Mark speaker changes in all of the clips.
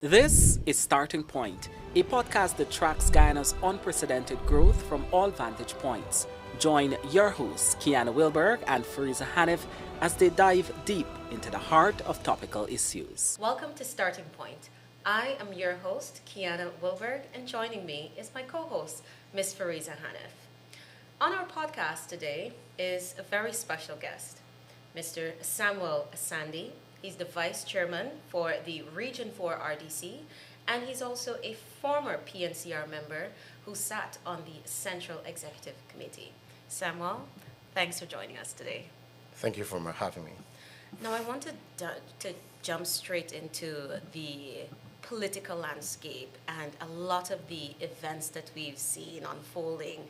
Speaker 1: This is Starting Point, a podcast that tracks Guyana's unprecedented growth from all vantage points. Join your hosts, Kiana Wilberg and Fariza Hanif, as they dive deep into the heart of topical issues.
Speaker 2: Welcome to Starting Point. I am your host, Kiana Wilberg, and joining me is my co-host, Ms. Fariza Hanif. On our podcast today is a very special guest, Mr. Samuel Sandy. He's the Vice Chairman for the Region 4 RDC, and he's also a former PNCR member who sat on the Central Executive Committee. Samuel, thanks for joining us today.
Speaker 3: Thank you for having me.
Speaker 2: Now, I wanted to jump straight into the political landscape and a lot of the events that we've seen unfolding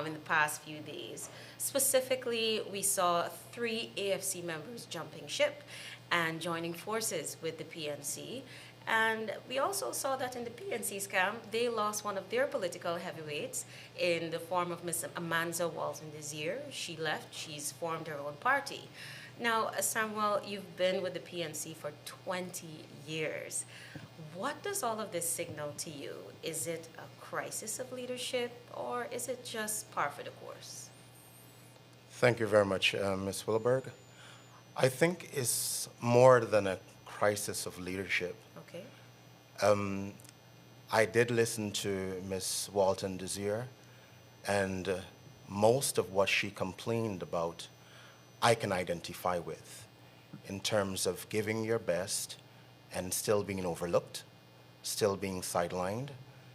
Speaker 2: in the past few days. Specifically, we saw 3 AFC members jumping ship and joining forces with the PNC. And we also saw that in the PNC's camp, they lost one of their political heavyweights in the form of Ms. Amanza Walton-Desir. She left, she's formed her own party. Now, Samuel, you've been with the PNC for 20 years. What does all of this signal to you? Is it a crisis of leadership, or is it just par for the course?
Speaker 3: Thank you very much, Ms. Wilberg. I think it's more than a crisis of leadership.
Speaker 2: Okay.
Speaker 3: I did listen to Ms. Walton-Desir, and most of what she complained about, I can identify with, in terms of giving your best and still being overlooked, still being sidelined,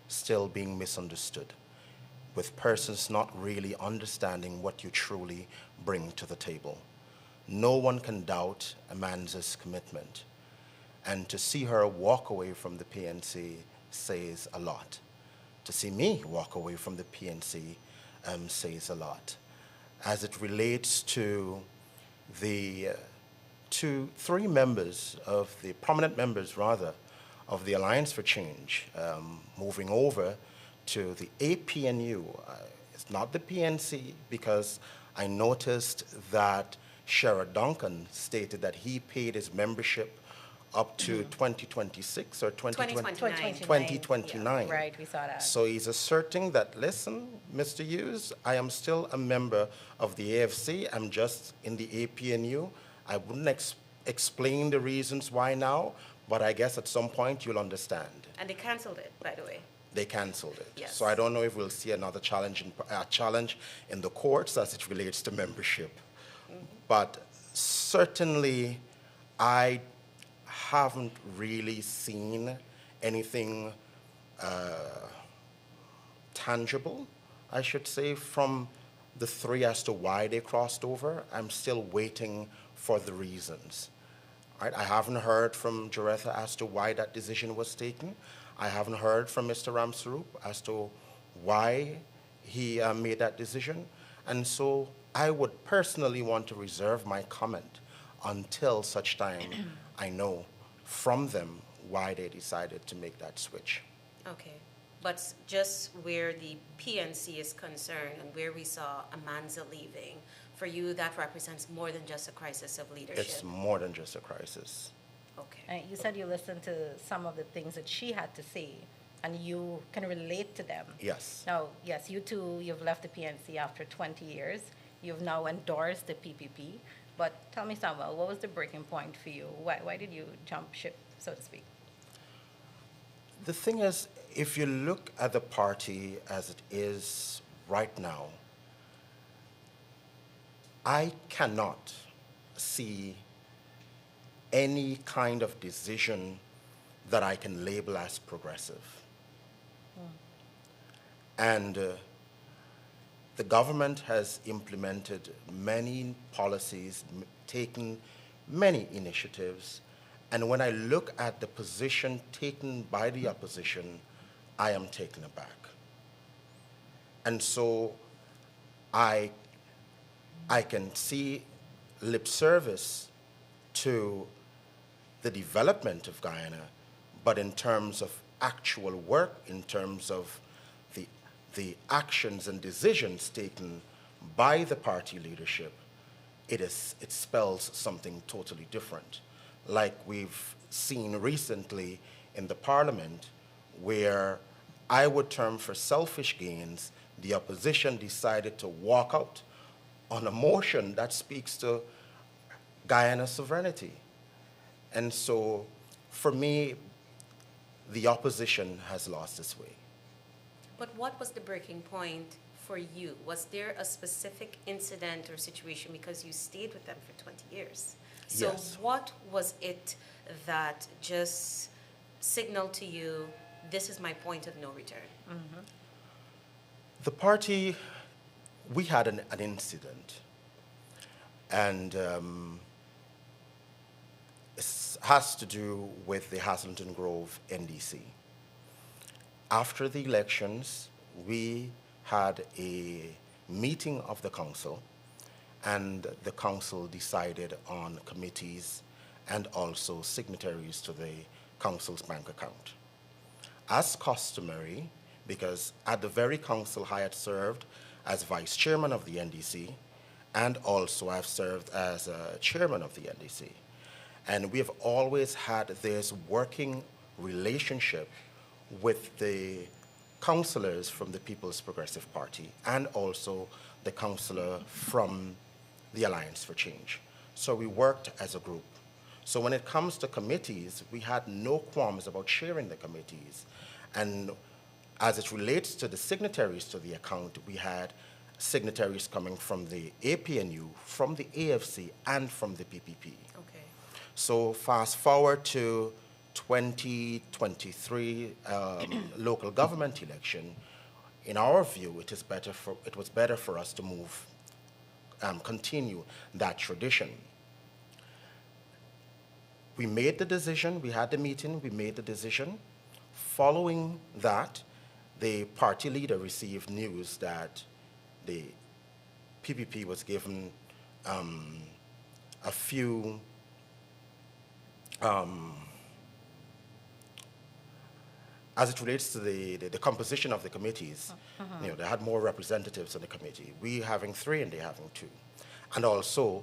Speaker 3: still being misunderstood, with persons not really understanding what you truly bring to the table. No one can doubt Amanza's commitment, and to see her walk away from the PNC says a lot. To see me walk away from the PNC says a lot. As it relates to the 3 members of the prominent members, rather, of the Alliance for Change, moving over to the APNU. It's not the PNC, because I noticed that Sherrod Duncan stated that he paid his membership up to 2026 or 2029.
Speaker 4: Yeah, right, we saw that.
Speaker 3: So he's asserting that, listen, Mr. Hughes, I am still a member of the AFC. I'm just in the APNU. I wouldn't explain the reasons why now, but I guess at some point you'll understand.
Speaker 2: And they canceled it, by the way.
Speaker 3: They canceled it.
Speaker 2: Yes.
Speaker 3: So I don't know if we'll see another challenge in the courts as it relates to membership. But certainly, I haven't really seen anything tangible, I should say, from the 3 as to why they crossed over. I'm still waiting for the reasons. Right? I haven't heard from Jaretha as to why that decision was taken. I haven't heard from Mr. Ramsaroop as to why he made that decision. And so I would personally want to reserve my comment until such time I know from them why they decided to make that switch.
Speaker 2: Okay. But just where the PNC is concerned and where we saw Amanza leaving, for you that represents more than just a crisis of leadership?
Speaker 3: It's more than just a crisis.
Speaker 2: Okay.
Speaker 4: You said you listened to some of the things that she had to say, and you can relate to them.
Speaker 3: Yes.
Speaker 4: Now, yes, you too, you've left the PNC after 20 years. You've now endorsed the PPP. But tell me, Samuel, what was the breaking point for you? Why did you jump ship, so to speak?
Speaker 3: The thing is, if you look at the party as it is right now, I cannot see any kind of decision that I can label as progressive. And the government has implemented many policies, taken many initiatives, and when I look at the position taken by the opposition, I am taken aback. And so I can see lip service to the development of Guyana, but in terms of actual work, in terms of the actions and decisions taken by the party leadership, it spells something totally different. Like we've seen recently in the parliament where I would term for selfish gains, the opposition decided to walk out on a motion that speaks to Guyana's sovereignty. And so, for me, the opposition has lost its way.
Speaker 2: But what was the breaking point for you? Was there a specific incident or situation, because you stayed with them for 20 years? So
Speaker 3: Yes.
Speaker 2: what was it that just signaled to you, this is my point of no return?
Speaker 3: The party, we had an incident, and it has to do with the Hazelton Grove NDC. After the elections, we had a meeting of the council, and the council decided on committees and also signatories to the council's bank account. As customary, because at the very council I had served as vice chairman of the NDC, and also I've served as chairman of the NDC. And we have always had this working relationship with the councillors from the People's Progressive Party and also the councillor from the Alliance for Change. So we worked as a group. So when it comes to committees, we had no qualms about sharing the committees. And as it relates to the signatories to the account, we had signatories coming from the APNU, from the AFC, and from the PPP.
Speaker 2: Okay.
Speaker 3: So fast forward to 2023 local government election. In our view, it was better for us to continue that tradition. We made the decision, we had the meeting, we made the decision. Following that, the party leader received news that the PPP was given a few as it relates to the composition of the committees, you know, they had more representatives on the committee. We having 3 and they having 2. And also,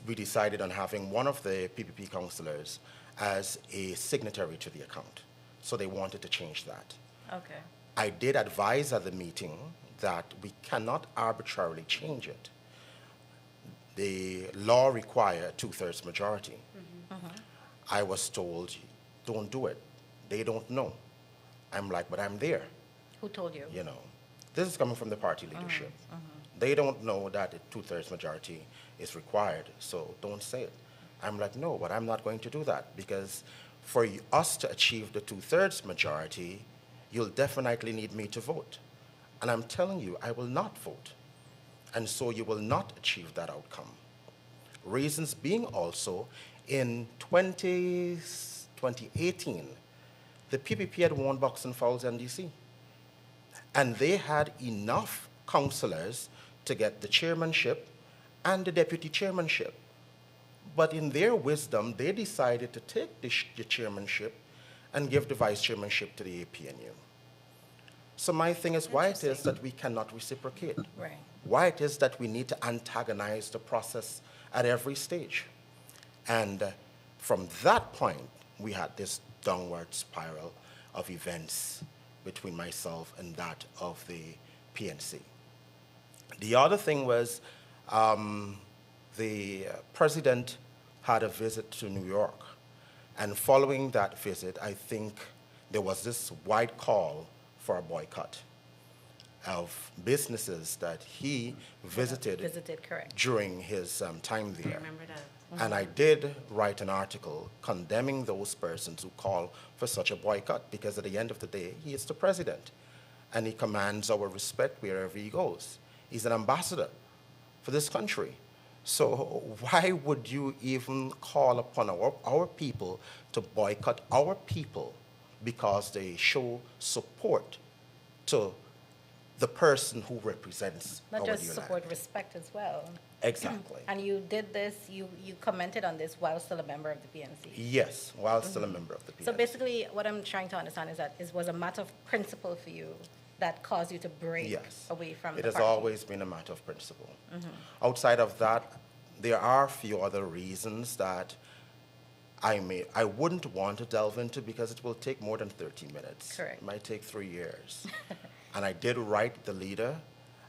Speaker 3: we decided on having one of the PPP councillors as a signatory to the account. So they wanted to change that.
Speaker 4: Okay.
Speaker 3: I did advise at the meeting that we cannot arbitrarily change it. The law requires 2/3 majority. I was told, don't do it. They don't know. I'm like, but I'm there.
Speaker 4: Who told you?
Speaker 3: You know, this is coming from the party leadership. They don't know that a 2/3 majority is required, so don't say it. I'm like, no, but I'm not going to do that, because for us to achieve the 2/3 majority, you'll definitely need me to vote. And I'm telling you, I will not vote. And so you will not achieve that outcome. Reasons being also, in 2018, the PPP had won Boxing Falls NDC. And they had enough councillors to get the chairmanship and the deputy chairmanship. But in their wisdom, they decided to take the chairmanship and give the vice chairmanship to the APNU. So my thing is why it is that we cannot reciprocate.
Speaker 4: Right.
Speaker 3: Why it is that we need to antagonize the process at every stage. And from that point, we had this downward spiral of events between myself and that of the PNC. The other thing was the president had a visit to New York. And following that visit, I think there was this wide call for a boycott of businesses that he visited
Speaker 4: correct.
Speaker 3: during his time there.
Speaker 2: I remember that.
Speaker 3: And I did write an article condemning those persons who call for such a boycott, because at the end of the day, he is the president, and he commands our respect wherever he goes. He's an ambassador for this country. So why would you even call upon our people to boycott our people because they show support to the person who represents
Speaker 4: Not
Speaker 3: our
Speaker 4: just
Speaker 3: dear
Speaker 4: support,
Speaker 3: land?
Speaker 4: respect as well.
Speaker 3: Exactly.
Speaker 4: And you did this, you commented on this while still a member of the PNC.
Speaker 3: Yes, while still a member of the PNC.
Speaker 4: So basically, what I'm trying to understand is that it was a matter of principle for you that caused you to break
Speaker 3: Yes.
Speaker 4: away from
Speaker 3: It
Speaker 4: the
Speaker 3: has
Speaker 4: party.
Speaker 3: always been a matter of principle. Outside of that, there are a few other reasons that I wouldn't want to delve into because it will take more than 30 minutes.
Speaker 4: Correct.
Speaker 3: It might take 3 years. And I did write the leader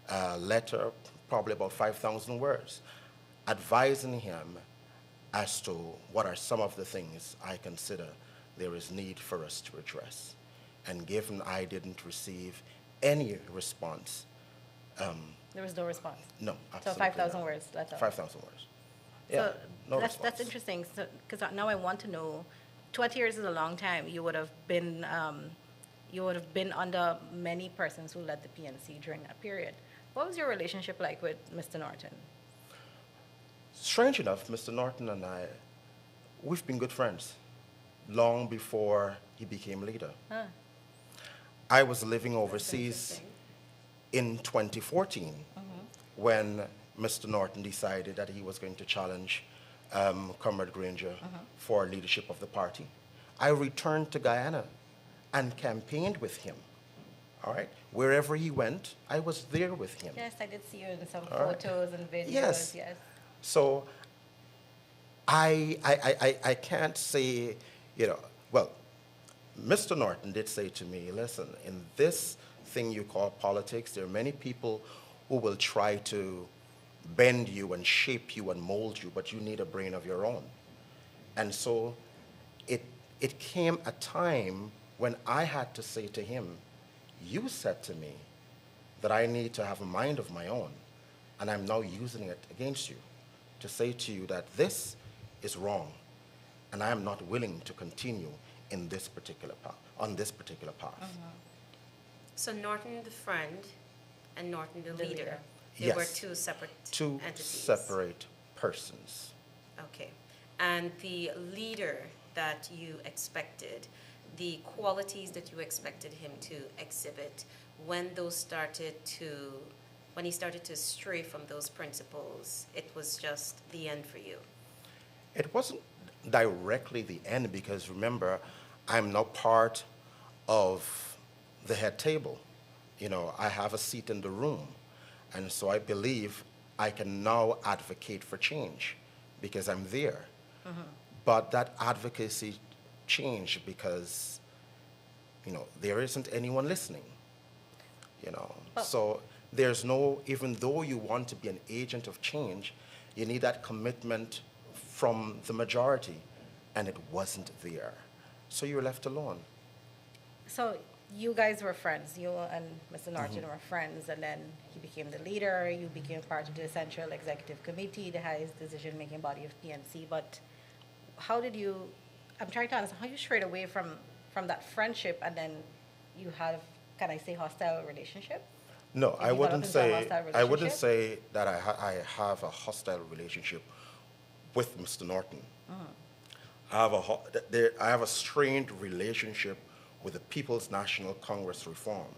Speaker 3: a letter, probably about 5,000 words, advising him as to what are some of the things I consider there is need for us to address. And given I didn't receive any response.
Speaker 4: There was no response.
Speaker 3: No,
Speaker 4: So
Speaker 3: absolutely
Speaker 4: 5,000
Speaker 3: not.
Speaker 4: words, that's all.
Speaker 3: 5,000 words.
Speaker 4: So
Speaker 3: Yeah, no
Speaker 4: that's
Speaker 3: response.
Speaker 4: interesting, because now I want to know, 20 years is a long time. You would have been under many persons who led the PNC during that period. What was your relationship like with Mr. Norton?
Speaker 3: Strange enough, Mr. Norton and I, we've been good friends long before he became leader.
Speaker 4: Huh.
Speaker 3: I was living overseas in 2014 when Mr. Norton decided that he was going to challenge Comrade Granger for leadership of the party. I returned to Guyana and campaigned with him. All right? Wherever he went, I was there with him.
Speaker 4: Yes, I did see you in some
Speaker 3: All right.
Speaker 4: photos and videos.
Speaker 3: Yes.
Speaker 4: Yes.
Speaker 3: So I can't say, well, Mr. Norton did say to me, listen, in this thing you call politics, there are many people who will try to bend you and shape you and mold you, but you need a brain of your own. And so it came a time when I had to say to him, you said to me that I need to have a mind of my own, and I'm now using it against you to say to you that this is wrong, and I am not willing to continue in this particular path, on this particular path.
Speaker 2: So Norton the friend and Norton the
Speaker 4: The
Speaker 2: leader.
Speaker 4: leader.
Speaker 2: They
Speaker 3: Yes.
Speaker 2: were two separate
Speaker 3: Two
Speaker 2: entities.
Speaker 3: separate persons.
Speaker 2: Okay. And the leader that you expected, the qualities that you expected him to exhibit, when he started to stray from those principles, it was just the end for you.
Speaker 3: It wasn't directly the end because remember, I'm now part of the head table. I have a seat in the room. And so I believe I can now advocate for change because I'm there. But that advocacy changed because, there isn't anyone listening. So there's no, even though you want to be an agent of change, you need that commitment from the majority, and it wasn't there. So you're left alone.
Speaker 4: So you guys were friends. You and Mr. Norton were friends, and then he became the leader. You became part of the Central Executive Committee, the highest decision-making body of PNC. But how did you, I'm trying to understand, how you strayed away from that friendship and then you have, can I say, hostile relationship?
Speaker 3: No, I wouldn't say
Speaker 4: relationship?
Speaker 3: that I have a hostile relationship with Mr. Norton. I have a strained relationship with the People's National Congress reform,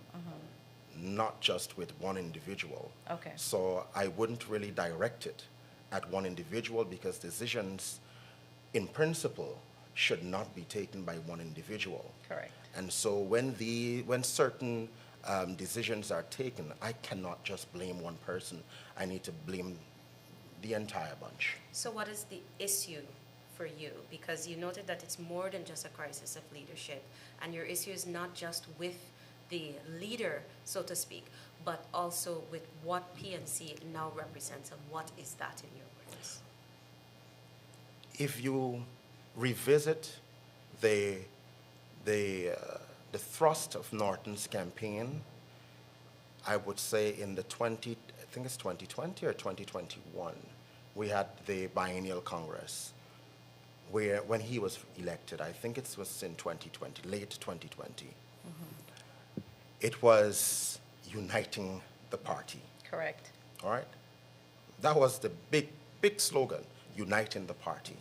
Speaker 3: not just with one individual.
Speaker 4: Okay.
Speaker 3: So I wouldn't really direct it at one individual because decisions, in principle, should not be taken by one individual.
Speaker 4: Correct.
Speaker 3: And so when certain decisions are taken, I cannot just blame one person. I need to blame the entire bunch.
Speaker 2: So what is the issue for you? Because you noted that it's more than just a crisis of leadership, and your issue is not just with the leader, so to speak, but also with what PNC now represents, and what is that in your words?
Speaker 3: If you revisit the thrust of Norton's campaign, I would say in the 2020 or 2021, we had the biennial Congress, where when he was elected, I think it was in 2020, late 2020, it was uniting the party.
Speaker 4: Correct.
Speaker 3: All right? That was the big slogan, uniting the party.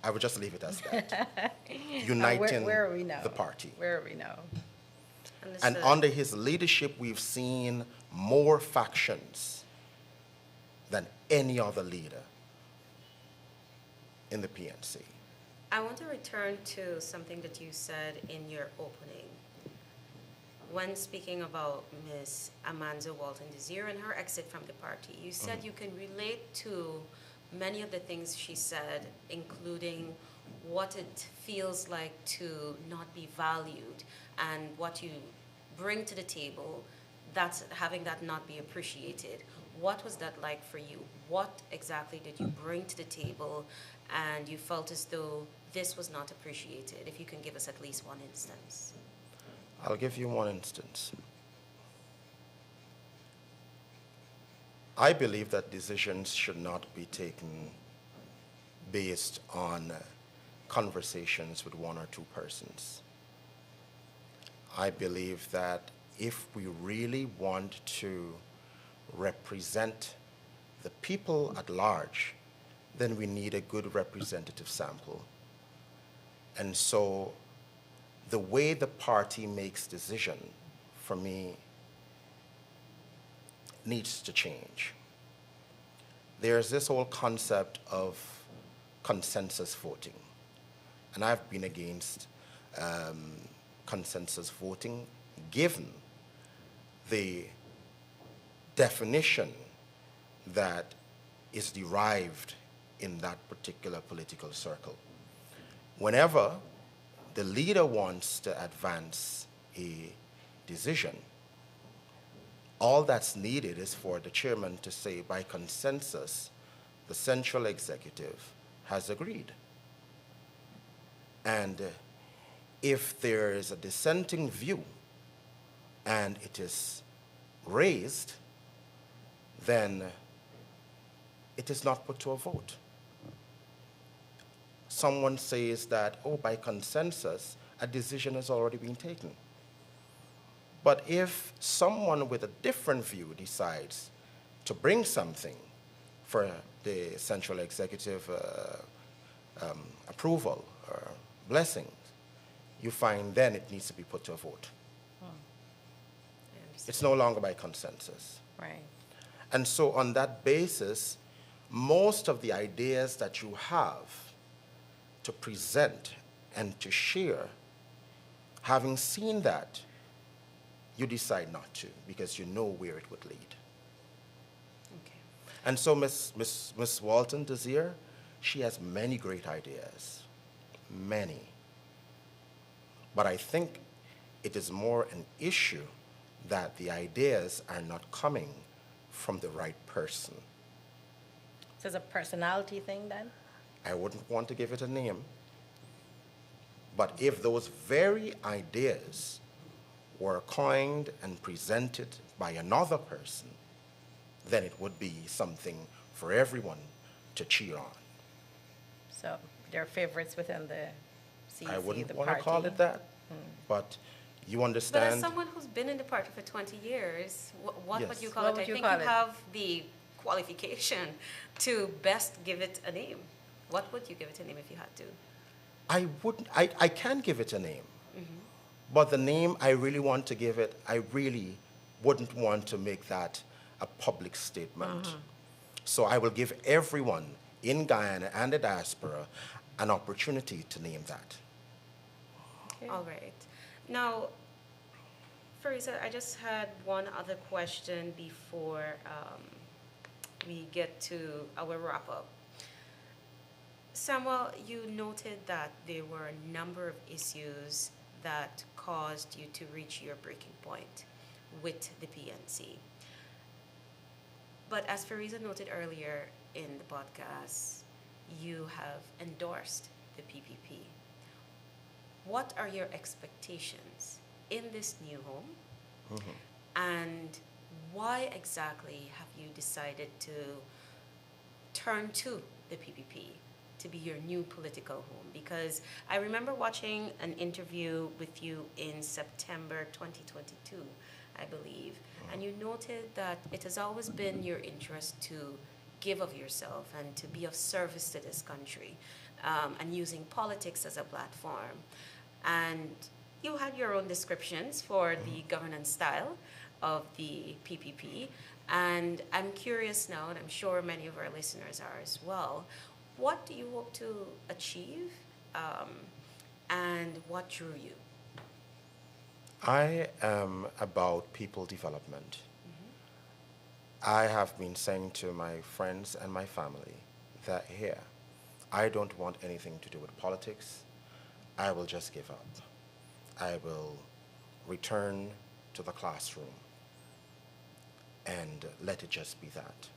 Speaker 3: I would just leave it as that. Uniting
Speaker 4: where are we now?
Speaker 3: the party.
Speaker 4: Where are we now?
Speaker 3: And under his leadership, we've seen more factions than any other leader in the PNC.
Speaker 2: I want to return to something that you said in your opening. When speaking about Ms. Amanzo Walton Desir and her exit from the party, you said you can relate to many of the things she said, including what it feels like to not be valued and what you bring to the table, that's having that not be appreciated. What was that like for you? What exactly did you bring to the table and you felt as though this was not appreciated? If you can give us at least one instance.
Speaker 3: I'll give you one instance. I believe that decisions should not be taken based on conversations with one or two persons. I believe that if we really want to represent the people at large, then we need a good representative sample. And so the way the party makes decision, for me, needs to change. There's this whole concept of consensus voting. And I've been against consensus voting, given the definition that is derived in that particular political circle. Whenever the leader wants to advance a decision, all that's needed is for the chairman to say, by consensus, the central executive has agreed. And if there is a dissenting view and it is raised, then it is not put to a vote. Someone says that, oh, by consensus, a decision has already been taken. But if someone with a different view decides to bring something for the central executive approval or blessings, you find then it needs to be put to a vote. It's no longer by consensus.
Speaker 4: Right.
Speaker 3: And so on that basis, most of the ideas that you have to present and to share, having seen that, you decide not to because you know where it would lead.
Speaker 2: Okay.
Speaker 3: And so Miss Walton Desir, she has many great ideas, many. But I think it is more an issue that the ideas are not coming from the right person.
Speaker 4: So it's a personality thing then?
Speaker 3: I wouldn't want to give it a name. But if those very ideas were coined and presented by another person, then it would be something for everyone to cheer on.
Speaker 4: So there are favorites within the CEC,
Speaker 3: I wouldn't
Speaker 4: the
Speaker 3: want to
Speaker 4: party.
Speaker 3: call it that, but you
Speaker 2: But
Speaker 3: understand.
Speaker 2: as someone who's been in the party for 20 years, what
Speaker 3: Yes.
Speaker 2: would you call
Speaker 4: What
Speaker 2: it?
Speaker 4: would
Speaker 2: I
Speaker 4: you
Speaker 2: think
Speaker 4: call
Speaker 2: you
Speaker 4: it?
Speaker 2: have the qualification to best give it a name. What would you give it a name if you had to?
Speaker 3: I wouldn't. I can give it a name, but the name I really want to give it, I really wouldn't want to make that a public statement. So I will give everyone in Guyana and the diaspora an opportunity to name that.
Speaker 4: Okay.
Speaker 2: All right. Now, Farisa, I just had one other question before we get to our wrap-up. Samuel, you noted that there were a number of issues that caused you to reach your breaking point with the PNC. But as Farisa noted earlier in the podcast, you have endorsed the PPP. What are your expectations in this new home? And why exactly have you decided to turn to the PPP to be your new political home? Because I remember watching an interview with you in September 2022, I believe, and you noted that it has always been your interest to give of yourself and to be of service to this country, and using politics as a platform. And you had your own descriptions for the governance style of the PPP. And I'm curious now, and I'm sure many of our listeners are as well, what do you hope to achieve, and what drew you?
Speaker 3: I am about people development. I have been saying to my friends and my family that here, I don't want anything to do with politics. I will just give up. I will return to the classroom and let it just be that.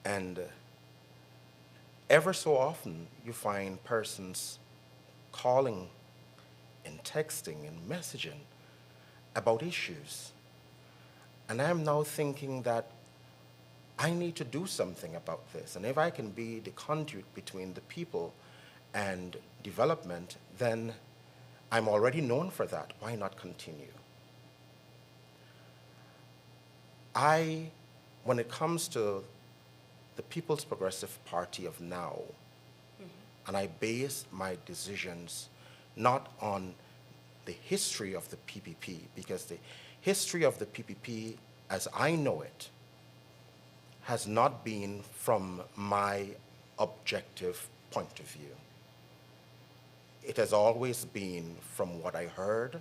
Speaker 3: And ever so often, you find persons calling and texting and messaging about issues. And I'm now thinking that I need to do something about this. And if I can be the conduit between the people and development, then I'm already known for that. Why not continue? When it comes to the People's Progressive Party of now, and I base my decisions not on the history of the PPP, because the history of the PPP, as I know it, has not been from my objective point of view. It has always been from what I heard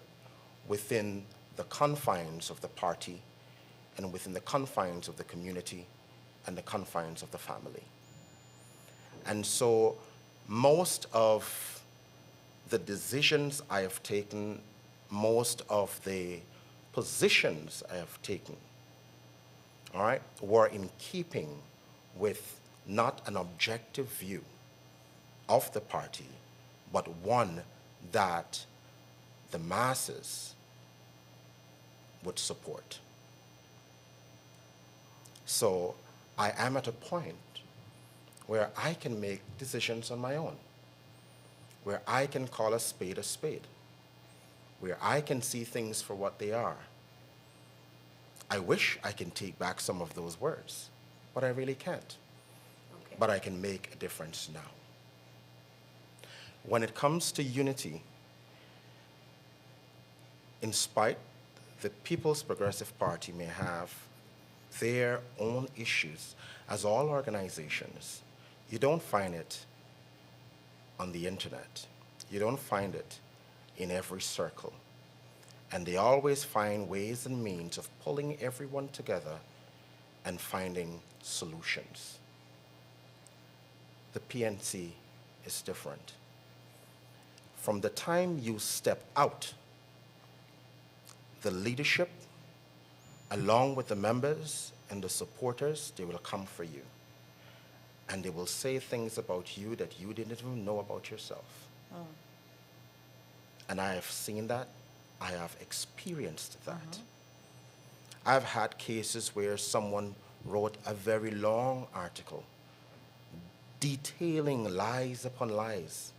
Speaker 3: within the confines of the party and within the confines of the community and the confines of the family. And so most of the decisions I have taken, most of the positions I have taken, all right, were in keeping with not an objective view of the party, but one that the masses would support. So I am at a point where I can make decisions on my own, where I can call a spade, where I can see things for what they are. I wish I can take back some of those words, but I really can't.
Speaker 2: Okay.
Speaker 3: But I can make a difference now. When it comes to unity, in spite the People's Progressive Party may have their own issues, as all organizations, you don't find it on the internet. You don't find it in every circle. And they always find ways and means of pulling everyone together and finding solutions. The PNC is different. From the time you step out, the leadership, along with the members and the supporters, they will come for you. And they will say things about you that you didn't even know about yourself. Oh. And I have seen that. I have experienced that. I've had cases where someone wrote a very long article detailing lies upon lies.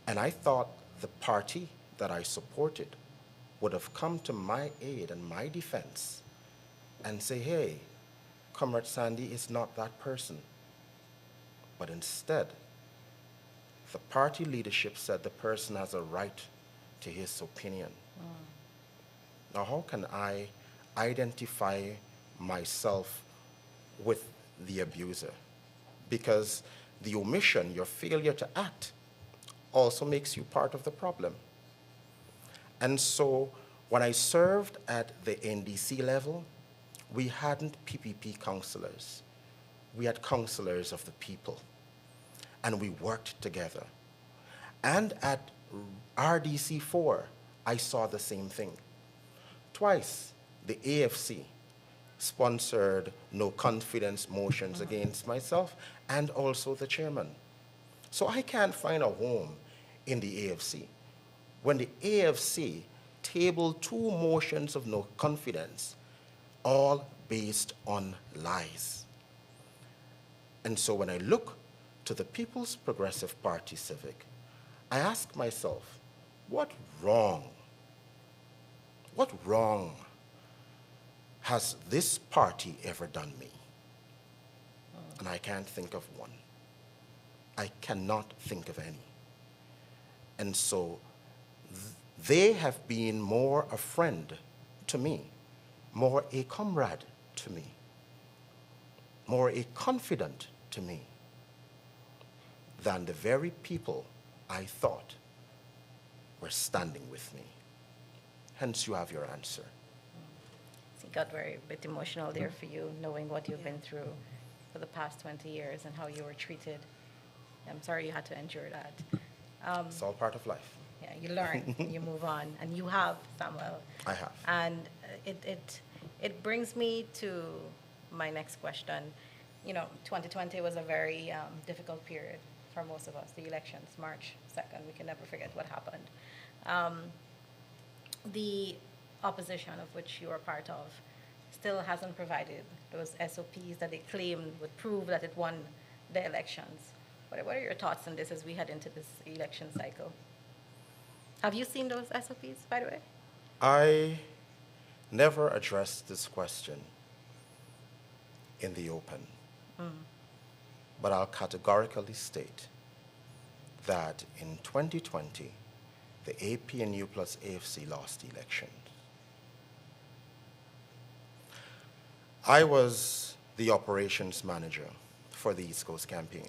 Speaker 3: And I thought the party that I supported would have come to my aid and my defense and say, hey, Comrade Sandy is not that person. But instead, the party leadership said the person has a right to his opinion. Now, how can I identify myself with the abuser? Because the omission, your failure to act, also makes you part of the problem. And so when I served at the NDC level, we hadn't PPP counselors. We had counselors of the people, and we worked together. And at RDC4, I saw the same thing. Twice, the AFC sponsored no confidence motions against myself and also the chairman. So I can't find a home in the AFC. When the AFC tabled 2 motions of no confidence, all based on lies. And so when I look to the People's Progressive Party Civic, I ask myself, what wrong has this party ever done me? And I can't think of one. I cannot think of any. And so they have been more a friend to me, more a comrade to me, more a confidant to me than the very people I thought were standing with me. Hence, you have your answer.
Speaker 4: It got very bit emotional there for you, knowing what you've been through. for the past 20 years and how you were treated. I'm sorry you had to endure that.
Speaker 3: It's all part of life.
Speaker 4: Yeah, you learn, you move on, and you have, Samuel.
Speaker 3: I have.
Speaker 4: And it brings me to my next question. You know, 2020 was a very difficult period for most of us. The elections, March 2nd, we can never forget what happened. The opposition, of which you are part of, still hasn't provided those SOPs that they claimed would prove that it won the elections. What are your thoughts on this as we head into this election cycle? Have you seen those SOPs, by the way?
Speaker 3: I never addressed this question in the open, but I'll categorically state that in 2020, the APNU+AFC lost the election. I was the operations manager for the East Coast campaign.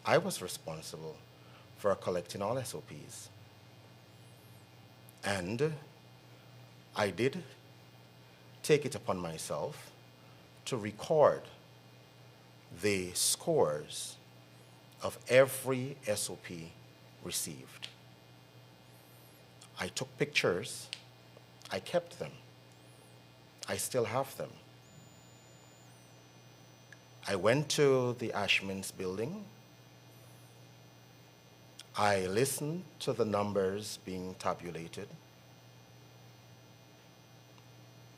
Speaker 3: I was responsible for collecting all SOPs. And I did take it upon myself to record the scores of every SOP received. I took pictures, I kept them, I still have them. I went to the Ashman's building. I listened to the numbers being tabulated.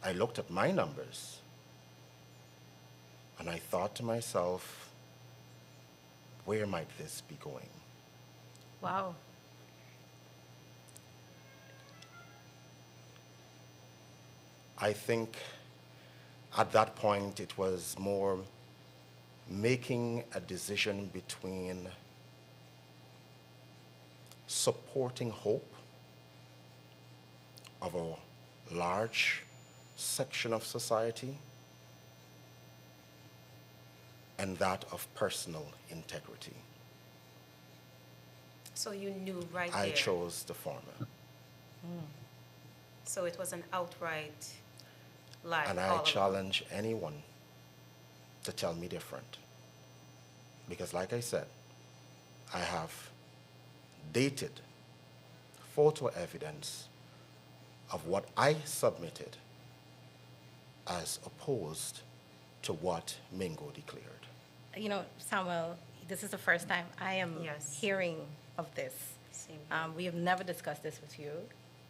Speaker 3: I looked at my numbers, and I thought to myself, where might this be going?
Speaker 4: Wow.
Speaker 3: I think at that point it was more making a decision between supporting hope of a large section of society and that of personal integrity.
Speaker 2: So you knew right there.
Speaker 3: I chose the former.
Speaker 2: So it was an outright lie.
Speaker 3: And I challenge anyone to tell me different. Because like I said, I have dated photo evidence of what I submitted as opposed to what Mingo declared.
Speaker 4: You know, Samuel, this is the first time I am hearing of this. We have never discussed this with you.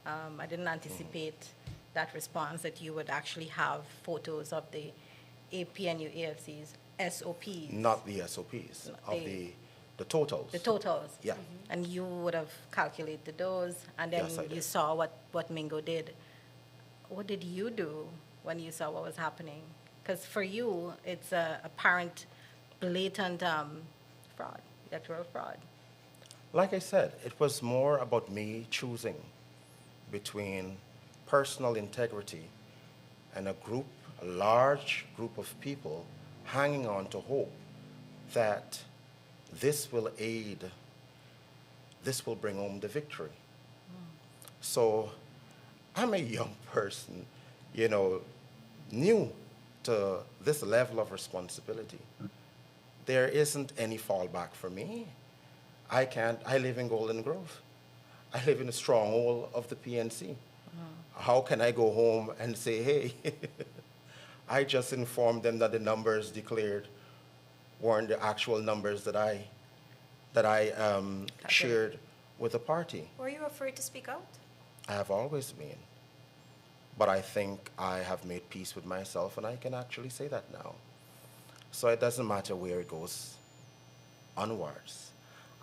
Speaker 4: I didn't anticipate that response, that you would actually have photos of the APNU+AFC's SOPs.
Speaker 3: Not the SOPs, of the totals.
Speaker 4: The totals.
Speaker 3: Yeah.
Speaker 4: And you would have calculated those, and then
Speaker 3: Yes, I
Speaker 4: you
Speaker 3: did.
Speaker 4: saw what Mingo did. What did you do when you saw what was happening? Because for you, it's a apparent, blatant fraud, electoral fraud.
Speaker 3: Like I said, it was more about me choosing between personal integrity and a large group of people hanging on to hope that this will bring home the victory. So I'm a young person, new to this level of responsibility. There isn't any fallback for me. I live in Golden Grove. I live in a stronghold of the PNC. How can I go home and say, hey, I just informed them that the numbers declared weren't the actual numbers that I shared with the party?
Speaker 2: Were you afraid to speak out?
Speaker 3: I have always been. But I think I have made peace with myself, and I can actually say that now. So it doesn't matter where it goes onwards.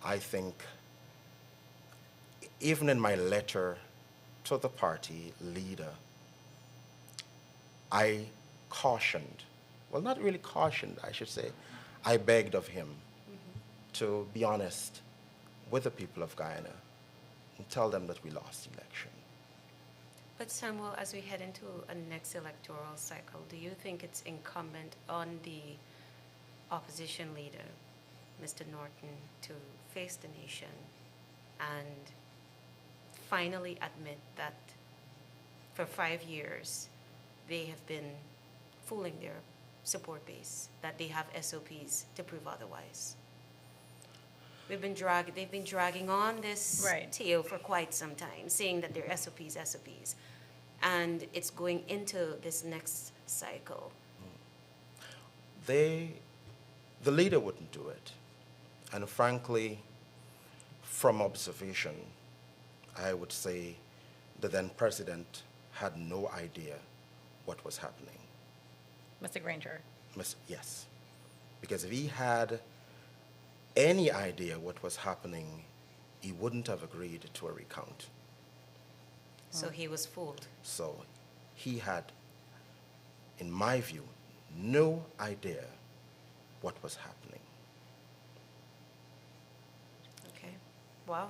Speaker 3: I think even in my letter to the party leader, I cautioned, well, not really cautioned, I should say, I begged of him to be honest with the people of Guyana and tell them that we lost the election.
Speaker 2: But Samuel, as we head into a next electoral cycle, do you think it's incumbent on the opposition leader, Mr. Norton, to face the nation and finally admit that for 5 years they have been fooling their support base, that they have SOPs to prove otherwise? They've been dragging on this
Speaker 4: Right.
Speaker 2: tale for quite some time, saying that they're SOPs, and it's going into this next cycle.
Speaker 3: The leader wouldn't do it. And frankly, from observation, I would say the then president had no idea what was happening.
Speaker 4: Mr. Granger.
Speaker 3: Yes. Because if he had any idea what was happening, he wouldn't have agreed to a recount.
Speaker 2: So he was fooled.
Speaker 3: So he had, in my view, no idea what was happening.
Speaker 2: Okay. Wow.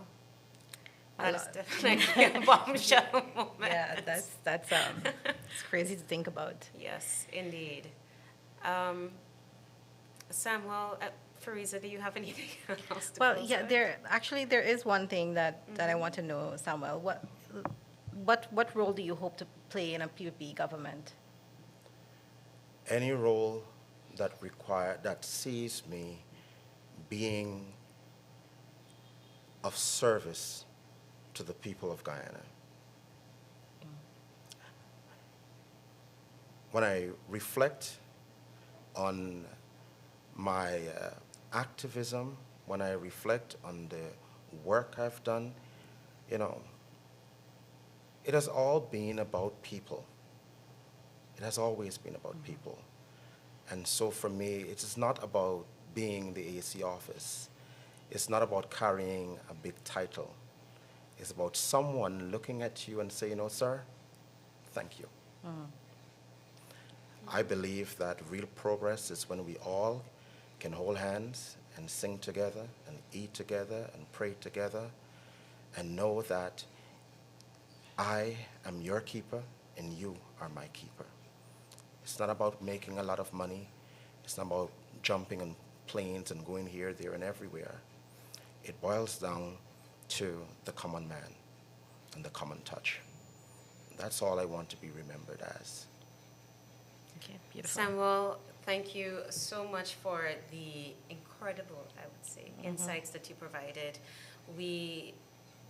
Speaker 2: That is definitely a bombshell moment.
Speaker 4: Yeah, that's it's crazy to think about.
Speaker 2: Yes, indeed. Samuel, Fariza, do you have anything else to
Speaker 4: Well,
Speaker 2: close
Speaker 4: yeah,
Speaker 2: with?
Speaker 4: there is one thing that I want to know, Samuel. What role do you hope to play in a PPP government?
Speaker 3: Any role that sees me being of service to the people of Guyana. When I reflect on my activism, when I reflect on the work I've done, it has all been about people. It has always been about people. And so for me, it is not about being the AC office. It's not about carrying a big title. It's about someone looking at you and saying, sir, thank you. I believe that real progress is when we all can hold hands and sing together and eat together and pray together and know that I am your keeper and you are my keeper. It's not about making a lot of money. It's not about jumping on planes and going here, there, and everywhere. It boils down to the common man and the common touch. That's all I want to be remembered as.
Speaker 4: Okay, beautiful.
Speaker 2: Samuel, thank you so much for the incredible, I would say, insights that you provided.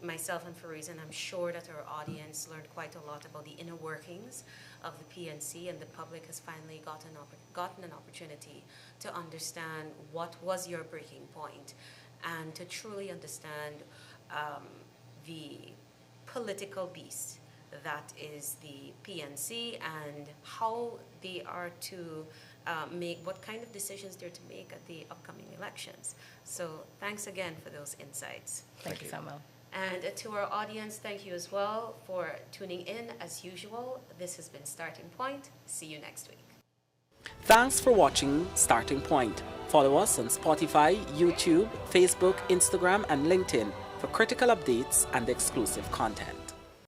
Speaker 2: Myself and Fariza, and I'm sure that our audience learned quite a lot about the inner workings of the PNC, and the public has finally gotten an opportunity to understand what was your breaking point and to truly understand the political beast that is the PNC and how they are to make, what kind of decisions they're to make at the upcoming elections. So thanks again for those insights.
Speaker 4: Thank you, Samuel.
Speaker 2: And to our audience, thank you as well for tuning in. As usual, this has been Starting Point. See you next week.
Speaker 1: Thanks for watching Starting Point. Follow us on Spotify, YouTube, Facebook, Instagram, and LinkedIn for critical updates and exclusive content.